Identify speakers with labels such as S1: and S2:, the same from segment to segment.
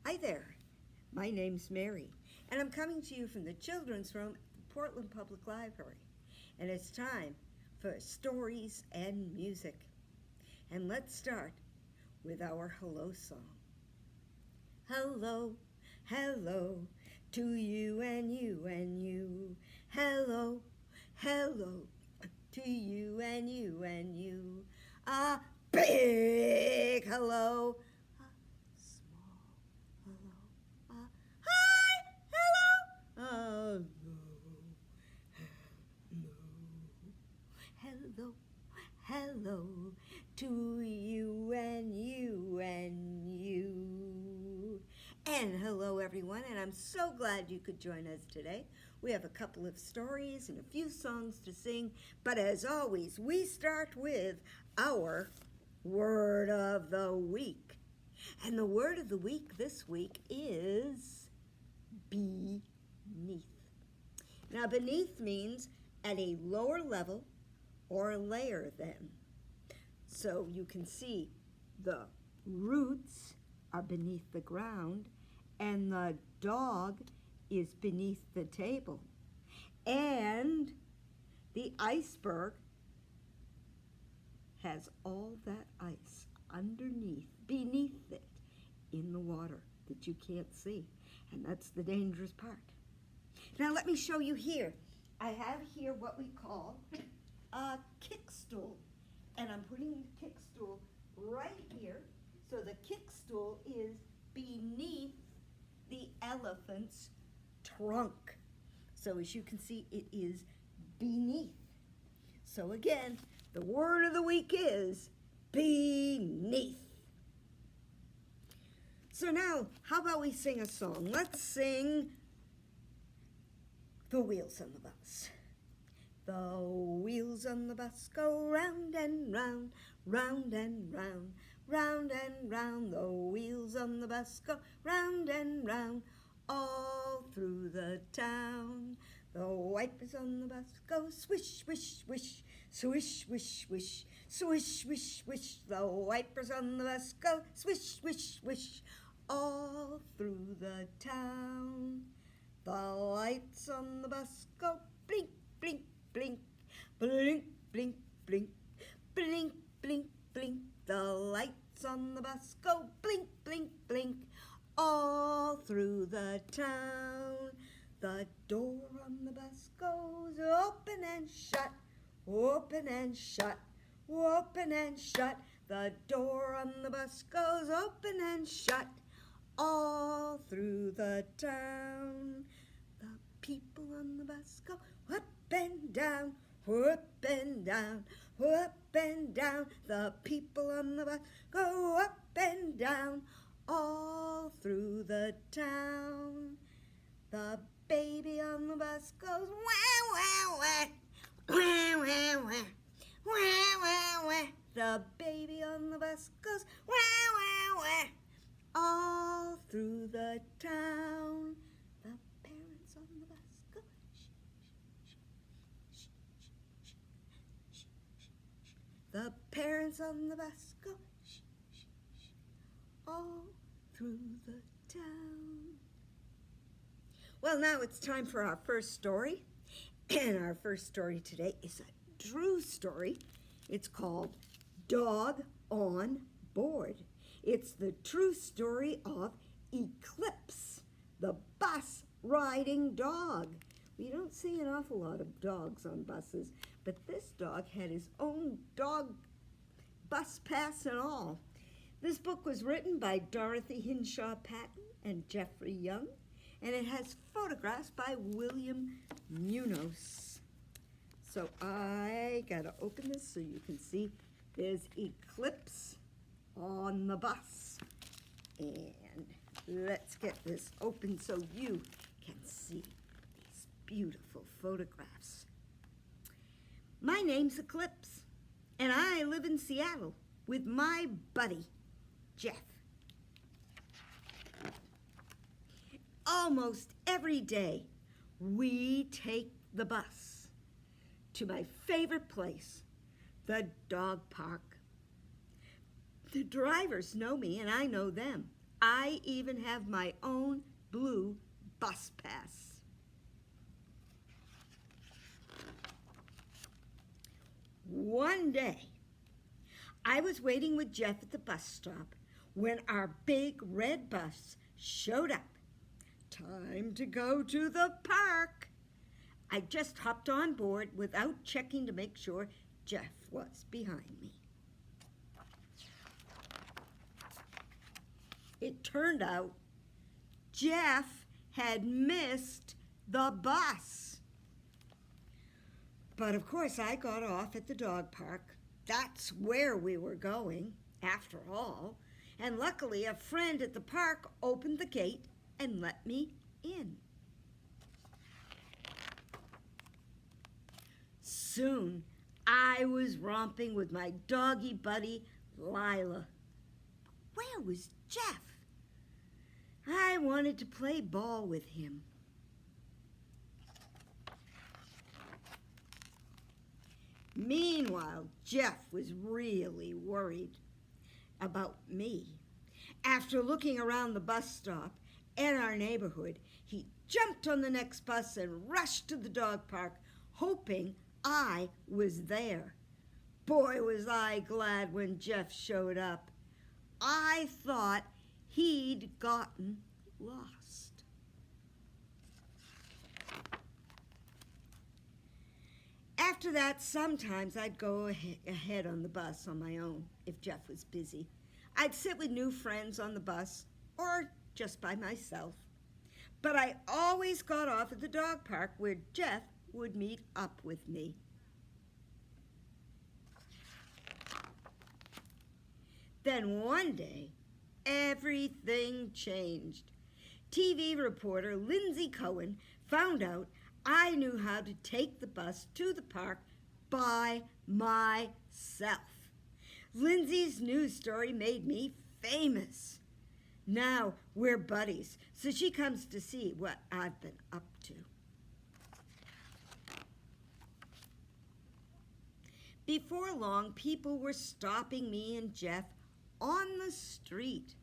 S1: Hi there, my name's Mary, and I'm coming to you from the children's room at the Portland Public Library. And it's time for stories and music. And let's start with our hello song. Hello, hello, to you and you and you. Hello, hello, to you and you and you. A big hello. Hello, hello, hello to you and you and you. And hello, everyone, and I'm so glad you could join us today. We have a couple of stories and a few songs to sing, but as always, we start with our word of the week. And the word of the week this week is beneath. Now, beneath means at a lower level or layer than. So you can see the roots are beneath the ground and the dog is beneath the table. And the iceberg has all that ice beneath it in the water that you can't see. And that's the dangerous part. Now let me show you here. I have here what we call a kick stool. And I'm putting the kick stool right here. So the kick stool is beneath the elephant's trunk. So as you can see, it is beneath. So again, the word of the week is beneath. So now, how about we sing a song? Let's sing The Wheels on the Bus. The wheels on the bus go round and round, round and round, round and round. The wheels on the bus go round and round, all through the town. The wipers on the bus go swish, swish, swish, swish, swish, swish, swish, swish, swish. The wipers on the bus go swish, swish, swish, all through the town. The lights on the bus go blink, blink, blink, blink, blink, blink, blink, blink, blink. The lights on the bus go blink, blink, blink, all through the town. The door on the bus goes open and shut, open and shut, open and shut. The door on the bus goes open and shut, all through the town. The people on the bus go up and down, up and down, up and down. The people on the bus go up and down, all through the town. The baby on the bus goes wah, wah, wah, wah, wah, wah, wah, wah, wah. The baby on the bus goes wah, wah, wah, all through the town. The parents on the bus go shh, shh, shh, shh, shh, shh, shh. The parents on the bus go shh, shh, shh, all through the town. Well, now it's time for our first story. And our first story today is a true story. It's called Dog on Board. It's the true story of Eclipse, the bus riding dog. We don't see an awful lot of dogs on buses, but this dog had his own dog bus pass and all. This book was written by Dorothy Hinshaw Patton and Jeffrey Young, and it has photographs by William Munoz. So I gotta open this so you can see there's Eclipse on the bus. And let's get this open so you can see these beautiful photographs. My name's Eclipse, and I live in Seattle with my buddy, Jeff. Almost every day, we take the bus to my favorite place, the dog park. The drivers know me and I know them. I even have my own blue bus pass. One day, I was waiting with Jeff at the bus stop when our big red bus showed up. Time to go to the park. I just hopped on board without checking to make sure Jeff was behind me. It turned out Jeff had missed the bus. But of course I got off at the dog park. That's where we were going, after all. And luckily a friend at the park opened the gate and let me in. Soon I was romping with my doggy buddy, Lila. Where was Jeff? I wanted to play ball with him. Meanwhile, Jeff was really worried about me. After looking around the bus stop and our neighborhood, he jumped on the next bus and rushed to the dog park, hoping I was there. Boy, was I glad when Jeff showed up. I thought he'd gotten lost. After that, sometimes I'd go ahead on the bus on my own if Jeff was busy. I'd sit with new friends on the bus or just by myself. But I always got off at the dog park where Jeff would meet up with me. Then one day, everything changed. TV reporter Lindsay Cohen found out I knew how to take the bus to the park by myself. Lindsay's news story made me famous. Now we're buddies, so she comes to see what I've been up to. Before long, people were stopping me and Jeff on the street,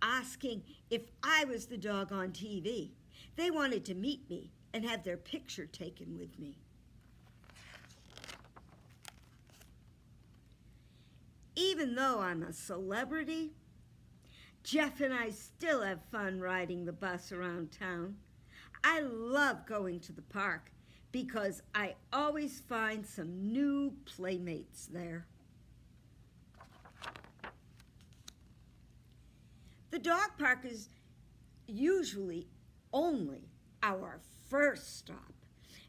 S1: asking if I was the dog on TV. They wanted to meet me and have their picture taken with me. Even though I'm a celebrity, Jeff and I still have fun riding the bus around town. I love going to the park because I always find some new playmates there. The dog park is usually only our first stop.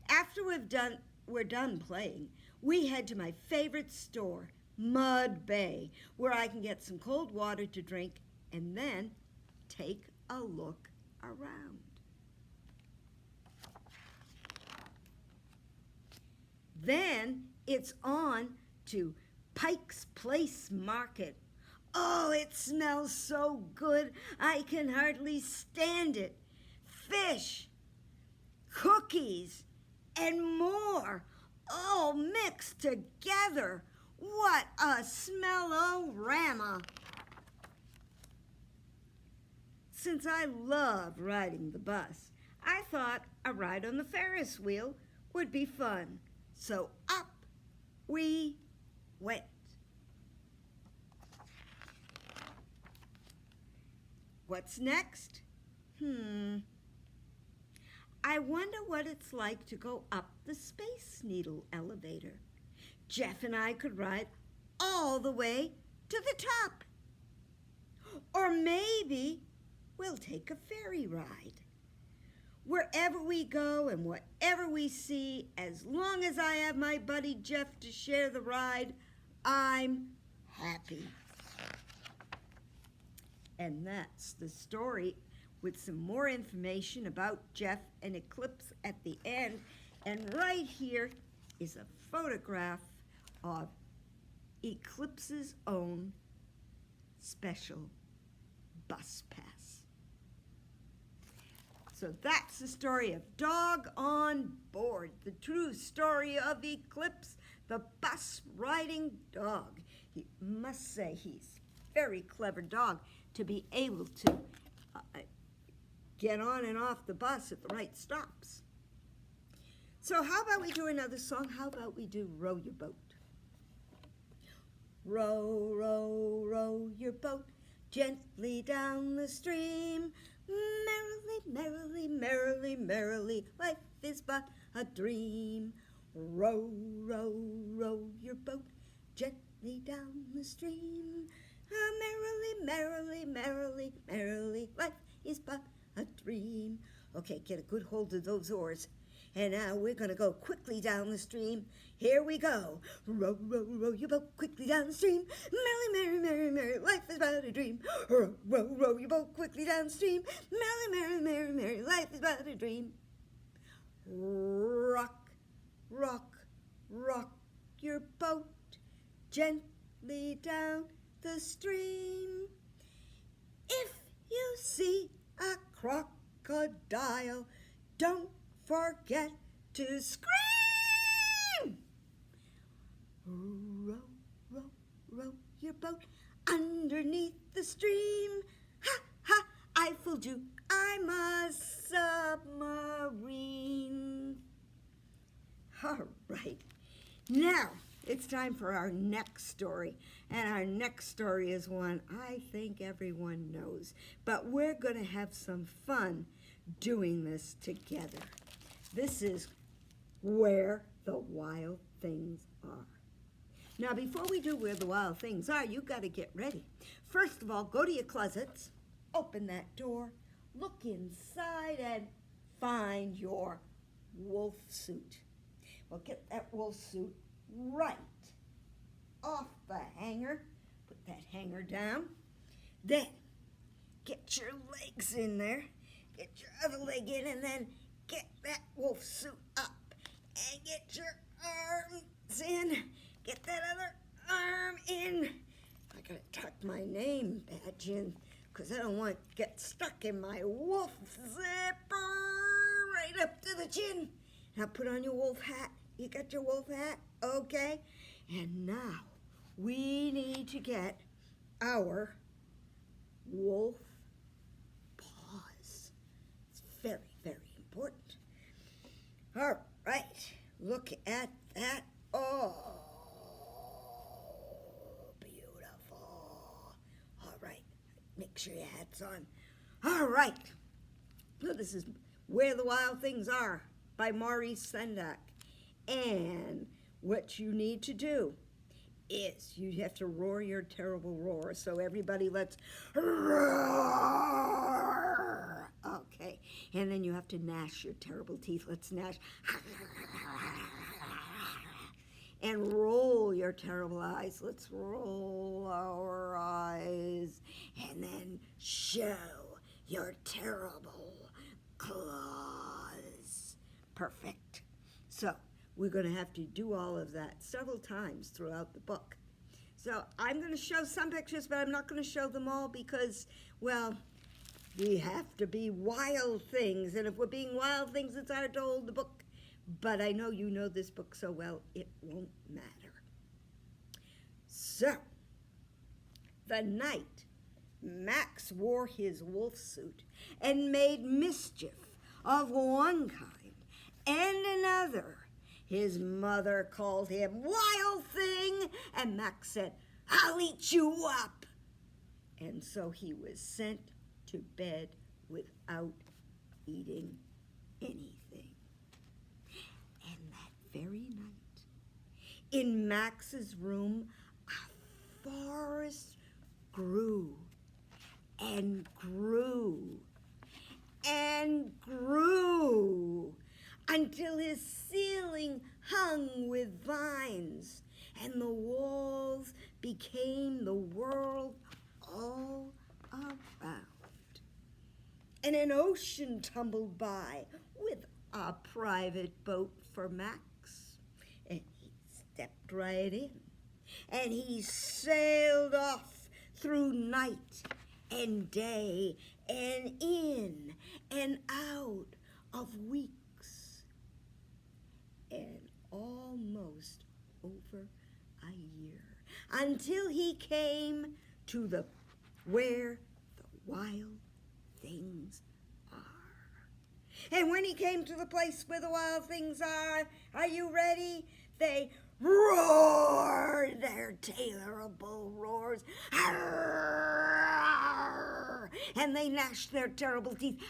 S1: After we're done playing, we head to my favorite store, Mud Bay, where I can get some cold water to drink and then take a look around. Then it's on to Pike's Place Market. Oh, it smells so good, I can hardly stand it. Fish, cookies, and more, all mixed together. What a smell-o-rama. Since I love riding the bus, I thought a ride on the Ferris wheel would be fun. So up we went. What's next? I wonder what it's like to go up the Space Needle elevator. Jeff and I could ride all the way to the top. Or maybe we'll take a ferry ride. Wherever we go and whatever we see, as long as I have my buddy Jeff to share the ride, I'm happy. And that's the story, with some more information about Jeff and Eclipse at the end. And right here is a photograph of Eclipse's own special bus pass. So that's the story of Dog on Board, the true story of Eclipse, the bus riding dog. He must say he's a very clever dog to be able to get on and off the bus at the right stops. So how about we do another song? How about we do Row Your Boat? Row, row, row your boat gently down the stream. Merrily, merrily, merrily, merrily, life is but a dream. Row, row, row your boat gently down the stream. Merrily, merrily, merrily, merrily, life is but a dream. Okay, get a good hold of those oars. And now we're going to go quickly down the stream. Here we go. Row, row, row your boat quickly down the stream. Merrily, merry, merry, merry, life is but a dream. Row, row, row your boat quickly down the stream. Merrily, merry, merry, merry, life is but a dream. Rock, rock, rock your boat gently down the stream. If you see a crocodile, don't forget to scream. Row, row, row your boat underneath the stream. Ha, ha, I fooled you. I'm a submarine. All right. Now, it's time for our next story. And our next story is one I think everyone knows. But we're going to have some fun doing this together. This is Where the Wild Things Are. Now, before we do Where the Wild Things Are, you've got to get ready. First of all, go to your closets, open that door, look inside, and find your wolf suit. Well, get that wolf suit right off the hanger. Put that hanger down. Then, get your legs in there. Get your other leg in, and then get that wolf suit up. And get your arms in. Get that other arm in. I gotta tuck my name badge in, because I don't want to get stuck in my wolf zipper right up to the chin. Now put on your wolf hat. You got your wolf hat? Okay. And now we need to get our wolf paws. It's very, very important. All right. Look at that. Oh, beautiful. All right. Make sure your hat's on. All right. So this is Where the Wild Things Are by Maurice Sendak. And what you need to do is you have to roar your terrible roar. So everybody, let's roar. Okay. And then you have to gnash your terrible teeth. Let's gnash. And roll your terrible eyes. Let's roll our eyes. And then show your terrible claws. Perfect. So we're going to have to do all of that several times throughout the book. So I'm going to show some pictures, but I'm not going to show them all because, well, we have to be wild things. And if we're being wild things, it's hard to hold the book. But I know you know this book so well, it won't matter. So, the night Max wore his wolf suit and made mischief of one kind and another, his mother called him Wild Thing, and Max said, I'll eat you up. And so he was sent to bed without eating anything. And that very night, in Max's room, a forest grew and grew and grew until his ceiling hung with vines and the walls became the world all around. And an ocean tumbled by with a private boat for Max. And he stepped right in. And he sailed off through night and day and in and out of weeks. And almost over a year until he came to where wild things are. And when he came to the place where the wild things are you ready? They roared their terrible roars. And they gnashed their terrible teeth.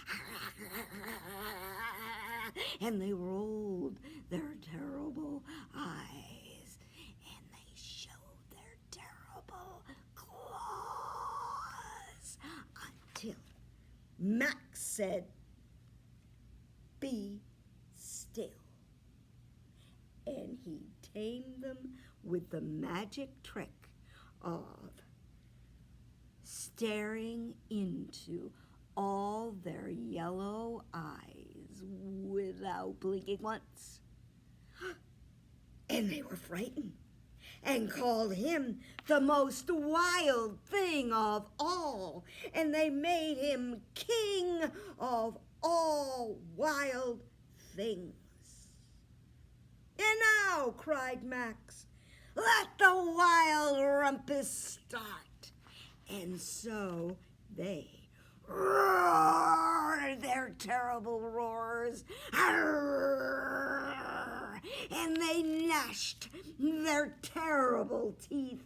S1: And they rolled their terrible eyes. And they showed their terrible claws. Until Max said, "Be still." And he tamed them with the magic trick of staring into all their yellow eyes without blinking once. And they were frightened and called him the most wild thing of all. And they made him king of all wild things. "And now," cried Max, "let the wild rumpus start." And so they roared their terrible roars, and they gnashed their terrible teeth,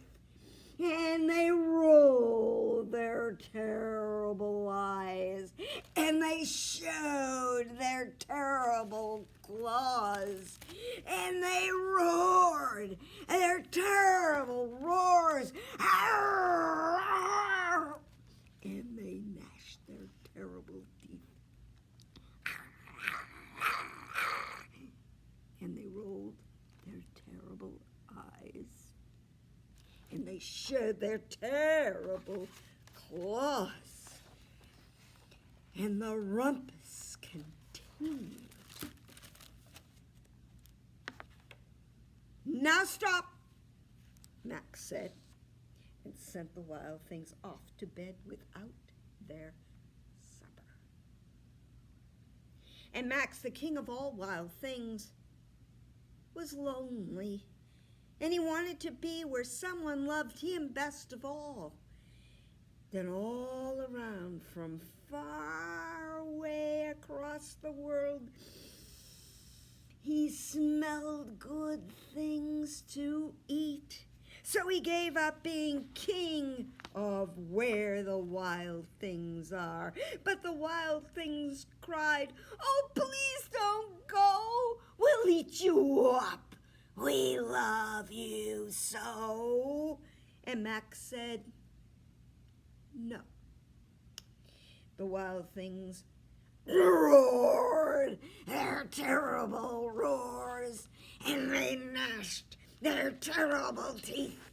S1: and they rolled their terrible eyes, and they showed their terrible claws, and they roared their terrible roars, and they gnashed their terrible teeth, and they rolled their terrible eyes, and they showed their terrible claws. And the rumpus continued. "Now stop," Max said, and sent the wild things off to bed without their supper. And Max, the king of all wild things, was lonely, and he wanted to be where someone loved him best of all. Then all around, from far away across the world, he smelled good things to eat. So he gave up being king of where the wild things are. But the wild things cried, "Oh, please don't go. We'll eat you up. We love you so." And Max said, "No." The wild things roared their terrible roars, and they gnashed their terrible teeth,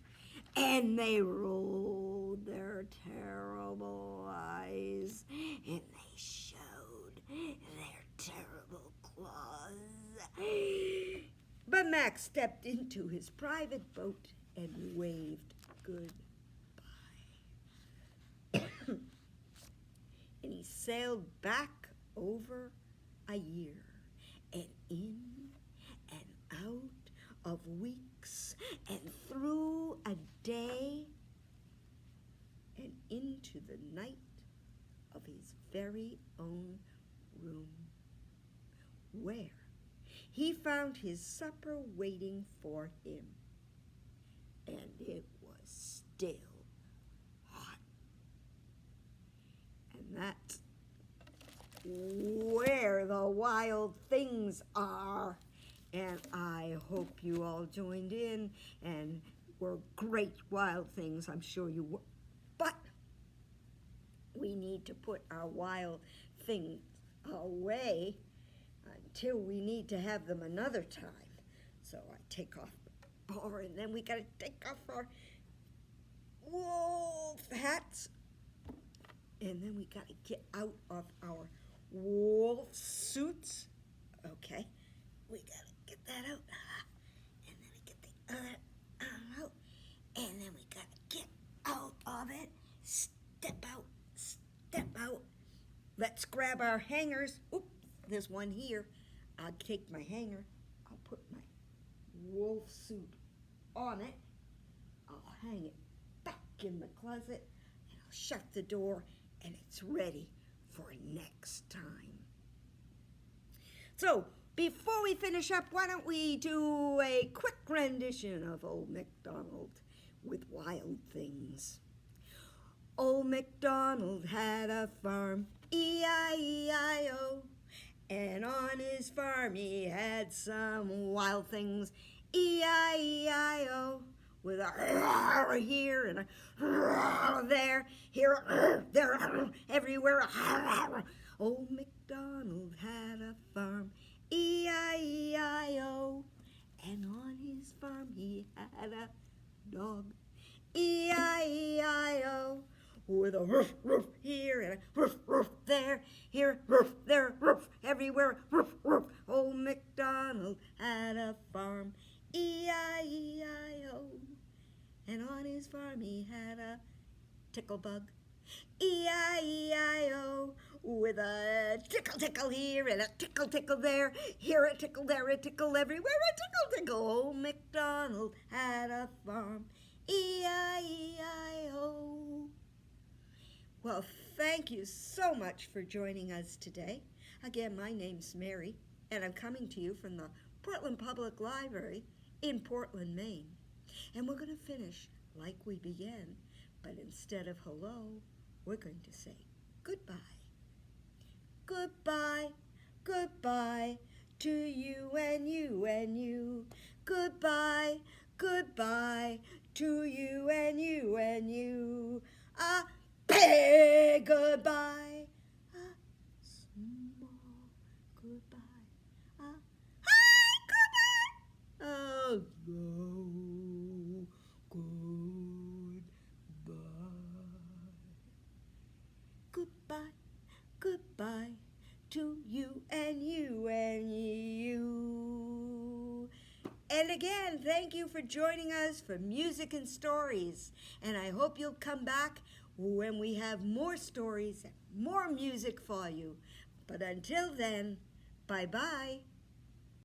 S1: and they rolled their terrible eyes, and they showed their terrible claws. But Max stepped into his private boat and waved goodbye. And he sailed back over a year, and in and out of weeks, and through a day, and into the night of his very own room, where he found his supper waiting for him, and it was still hot. And that's where the wild things are. And I hope you all joined in and were great wild things. I'm sure you were. But we need to put our wild things away until we need to have them another time. So I take off the bar, and then we got to take off our wolf hats. And then we got to get out of our wolf suits. Okay, we got to get that out. And then we get the other arm out. And then we got to get out of it. Step out, step out. Let's grab our hangers. Oops, there's one here. I'll take my hanger. I'll put my wolf suit on it. I'll hang it back in the closet. And I'll shut the door. and it's ready for next time. So, before we finish up, why don't we do a quick rendition of Old MacDonald with Wild Things. Old MacDonald had a farm, E-I-E-I-O, and on his farm he had some wild things, E-I-E-I-O, with a here and a there, here, there, everywhere. Old MacDonald had a farm, E-I-E-I-O, and on his farm he had a dog, E-I-E-I-O, with a roof, roof here and a roof, roof there, here, roof, there, roof, everywhere, roof, roof. Old MacDonald had a farm, E-I-E-I-O, and on his farm he had a tickle bug, E-I-E-I-O, with a tickle, tickle here and a tickle, tickle there, here a tickle, there a tickle, everywhere a tickle, tickle. Old MacDonald had a farm, E-I-E-I-O. Well, thank you so much for joining us today. Again, my name's Mary, and I'm coming to you from the Portland Public Library in Portland, Maine. And we're going to finish like we began, but instead of hello, we're going to say goodbye. Goodbye, goodbye to you and you and you. Goodbye, goodbye to you and you and you. A big goodbye, a small goodbye, a high goodbye, a low goodbye. Goodbye, goodbye to you and you and you. And again, thank you for joining us for Music and Stories. And I hope you'll come back when we have more stories and more music for you. But until then, bye-bye.